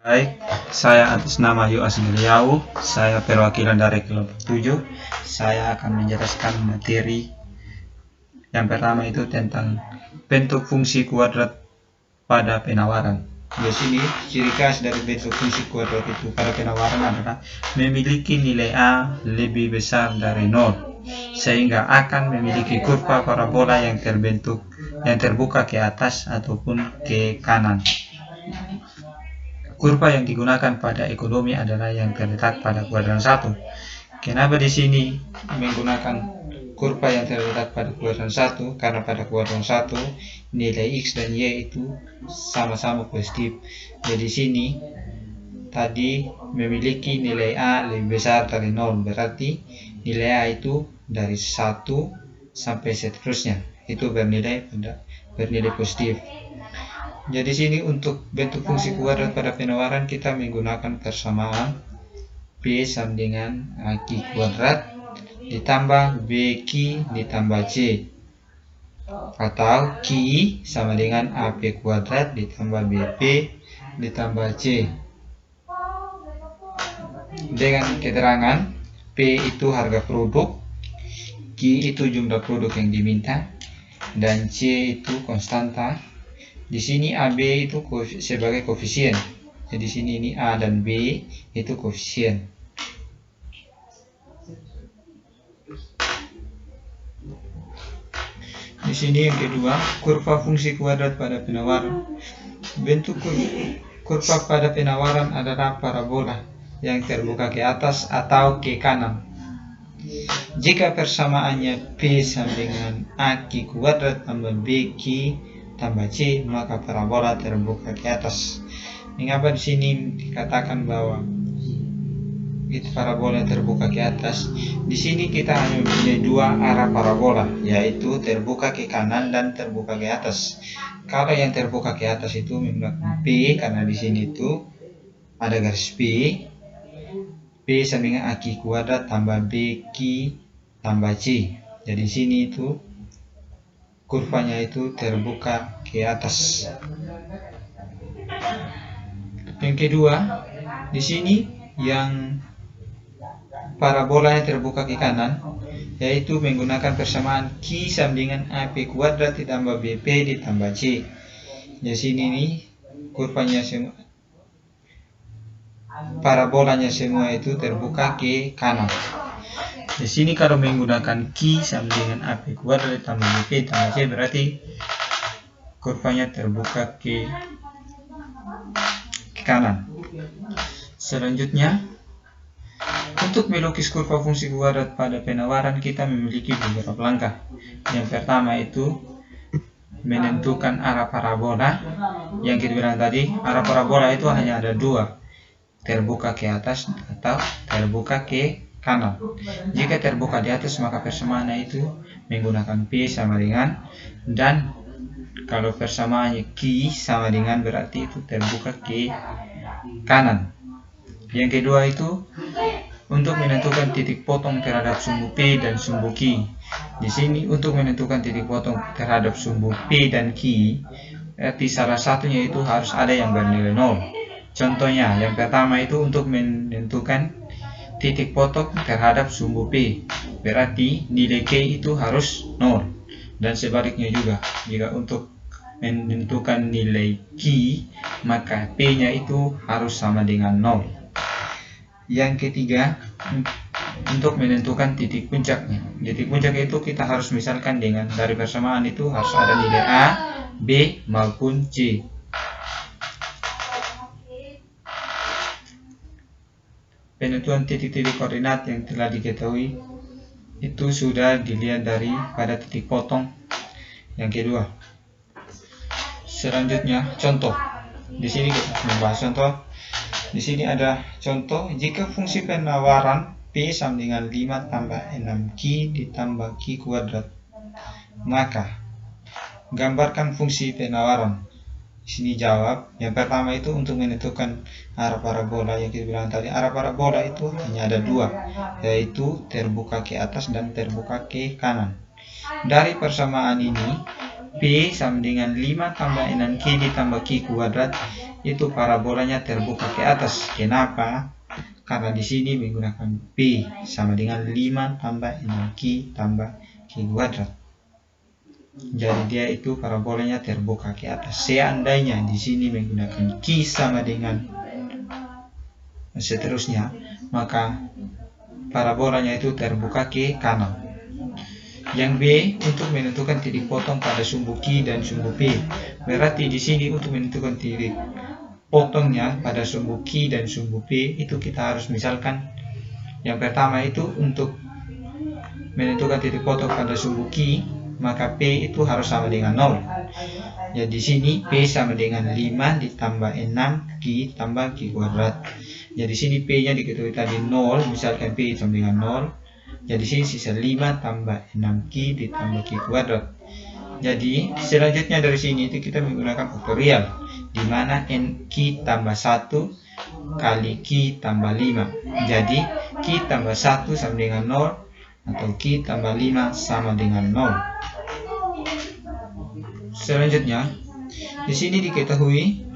Baik, saya atas nama Yoas Miliau, saya perwakilan dari kelompok 7. Saya akan menjelaskan materi yang pertama itu tentang bentuk fungsi kuadrat pada penawaran. Di sini ciri khas dari bentuk fungsi kuadrat itu pada penawaran adalah memiliki nilai A lebih besar dari 0, sehingga akan memiliki kurva parabola yang terbuka ke atas ataupun ke kanan. Kurva yang digunakan pada ekonomi adalah yang terletak pada kuadran 1. Kenapa di sini menggunakan kurva yang terletak pada kuadran 1? Karena pada kuadran 1 nilai X dan Y itu sama-sama positif. Jadi sini tadi memiliki nilai A lebih besar dari 0, berarti nilai A itu dari 1 sampai seterusnya itu bernilai positif. Jadi sini untuk bentuk fungsi kuadrat pada penawaran kita menggunakan persamaan P sama dengan Q kuadrat ditambah BQ ditambah C, atau Q sama dengan AP kuadrat ditambah BP ditambah C, dengan keterangan P itu harga produk, Q itu jumlah produk yang diminta, dan C itu konstanta. Di sini AB itu sebagai koefisien. Jadi sini ini A dan B itu koefisien. Di sini yang kedua, kurva fungsi kuadrat pada penawaran. Bentuk kurva pada penawaran adalah parabola yang terbuka ke atas atau ke kanan. Jika persamaannya P sama dengan AQ kuadrat tambah BQ tambah C, maka parabola terbuka ke atas. Mengapa di sini dikatakan bahwa itu parabola terbuka ke atas? Di sini kita hanya mempunyai dua arah parabola, yaitu terbuka ke kanan dan terbuka ke atas. Kalau yang terbuka ke atas itu menggunakan P, karena di sini itu ada garis P sama dengan AQ kuadrat tambah BQ tambah C. Jadi sini itu kurvanya itu terbuka ke atas. Yang kedua, di sini yang parabolanya terbuka ke kanan, yaitu menggunakan persamaan Q sama dengan AP kuadrat ditambah BP ditambah C. Di sini nih kurvanya semua, parabolanya semua itu terbuka ke kanan. Di sini kalau menggunakan Q sama dengan AP kuadrat ditambah BP ditambah C, berarti kurvanya terbuka ke kanan. Selanjutnya, untuk melukis kurva fungsi kuadrat pada penawaran kita memiliki beberapa langkah. Yang pertama itu menentukan arah parabola. Yang kita bilang tadi, arah parabola itu hanya ada dua, terbuka ke atas atau terbuka ke kanan. Jika terbuka di atas maka persamaannya itu menggunakan P sama dengan, dan kalau persamaannya Q sama dengan berarti itu terbuka ke kanan. Yang kedua itu untuk menentukan titik potong terhadap sumbu P dan sumbu Q. Di sini untuk menentukan titik potong terhadap sumbu P dan Q, berarti salah satunya itu harus ada yang bernilai 0. Contohnya, yang pertama itu untuk menentukan titik potong terhadap sumbu P, berarti nilai K itu harus 0. Dan sebaliknya juga, jika untuk menentukan nilai Q, maka P-nya itu harus sama dengan 0. Yang ketiga, untuk menentukan titik puncaknya. Titik puncak itu kita harus misalkan dengan dari persamaan itu harus ada nilai A, B maupun C. Penentuan titik-titik koordinat yang telah diketahui itu sudah dilihat dari pada titik potong yang kedua. Selanjutnya, contoh. Di sini kita membahas contoh. Di sini ada contoh, jika fungsi penawaran P sama dengan 5 tambah 6Q ditambah Q kuadrat, maka gambarkan fungsi penawaran. Di sini jawab. Yang pertama itu untuk menentukan arah parabola yang kita bilang tadi. Arah parabola itu hanya ada dua, yaitu terbuka ke atas dan terbuka ke kanan. Dari persamaan ini P sama dengan 5 tambah 6Q ditambah Q kuadrat, itu parabolanya terbuka ke atas. Kenapa? Karena di sini menggunakan P sama dengan 5 tambah 6Q tambah Q kuadrat. Jadi dia itu parabolanya terbuka ke atas. Seandainya di sini menggunakan Q sama dengan seterusnya, maka parabolanya itu terbuka ke kanan. Yang B, untuk menentukan titik potong pada sumbu Q dan sumbu P. Berarti di sini untuk menentukan titik potongnya pada sumbu Q dan sumbu P itu kita harus misalkan yang pertama itu untuk menentukan titik potong pada sumbu Q, maka P itu harus sama dengan 0. Ya di sini P sama dengan 5 ditambah 6 Q tambah Q kuadrat. Ya di sini P-nya diketahui tadi 0, misalkan P sama dengan 0. Jadi sini sisa 5 tambah 6Q ditambah Q kuadrat. Jadi selanjutnya dari sini itu kita menggunakan faktorial, di mana Q tambah 1 kali Q tambah 5. Jadi Q tambah 1 sama dengan 0 atau Q tambah 5 sama dengan 0. Selanjutnya di sini diketahui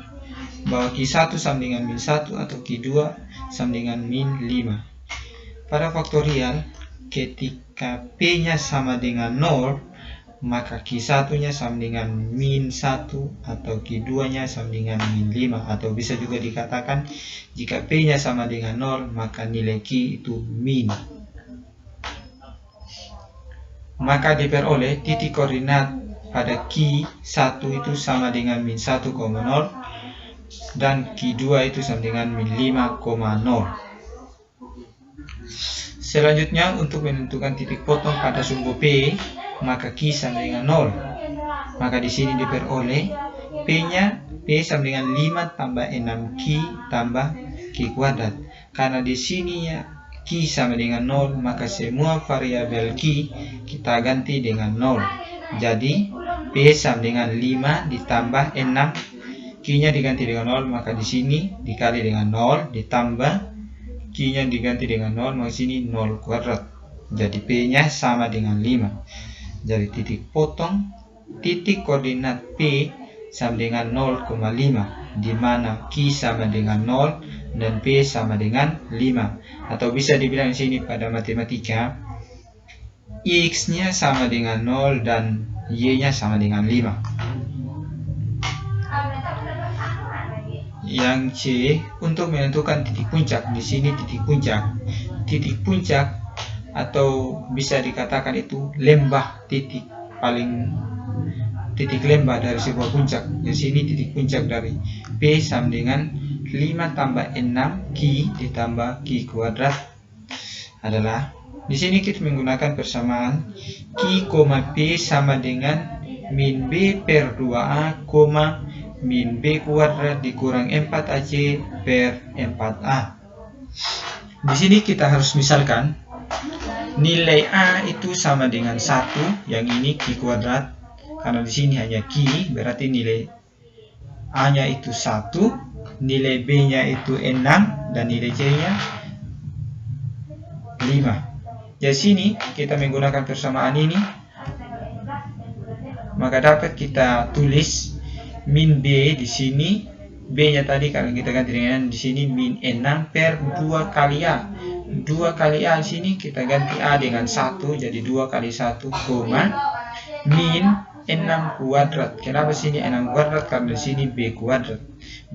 bahwa Q1 sama dengan min 1 atau Q2 sama dengan min 5. Pada faktorial, ketika P-nya sama dengan 0, maka Q1-nya sama dengan min 1 atau Q2-nya sama dengan min 5. Atau bisa juga dikatakan jika P-nya sama dengan 0, maka nilai Q itu min. Maka diperoleh titik koordinat pada Q1 itu sama dengan min 1,0 dan Q2 itu sama dengan min 5,0. Selanjutnya untuk menentukan titik potong pada sumbu P, maka Q sama dengan 0. Maka di sini diperoleh P-nya P sama dengan 5 tambah 6Q tambah Q kuadrat. Karena di sini ya Q sama dengan 0, maka semua variabel Q kita ganti dengan 0. Jadi P sama dengan 5 ditambah 6, Q-nya diganti dengan 0, maka di sini dikali dengan 0 ditambah Q-nya diganti dengan 0, maka sini 0 kuadrat. Jadi P-nya sama dengan 5. Jadi titik potong titik koordinat P sama dengan 0,5, di mana Q sama dengan 0 dan P sama dengan 5. Atau bisa dibilang di sini pada matematika X-nya sama dengan 0 dan Y-nya sama dengan 5. Yang C, untuk menentukan titik puncak. Di sini titik puncak atau bisa dikatakan itu lembah, titik lembah dari sebuah puncak. Di sini titik puncak dari P sama dengan 5 tambah 6Q ditambah Q kuadrat adalah, di sini kita menggunakan persamaan Q, P sama dengan min B per 2A, min B kuadrat dikurang 4AC per 4A. Di sini kita harus misalkan nilai A itu sama dengan 1, yang ini Q kuadrat. Karena di sini hanya Q, berarti nilai A-nya itu 1, nilai B-nya itu 6 dan nilai C-nya 5. Jadi sini kita menggunakan persamaan ini, maka dapat kita tulis min B di sini, B-nya tadi kalau kita ganti dengan di sini min 6 per 2 kali A. 2 kali A di sini kita ganti A dengan 1, jadi 2 kali 1, min 6 kuadrat. Kenapa sini 6 kuadrat? Karena di sini B kuadrat.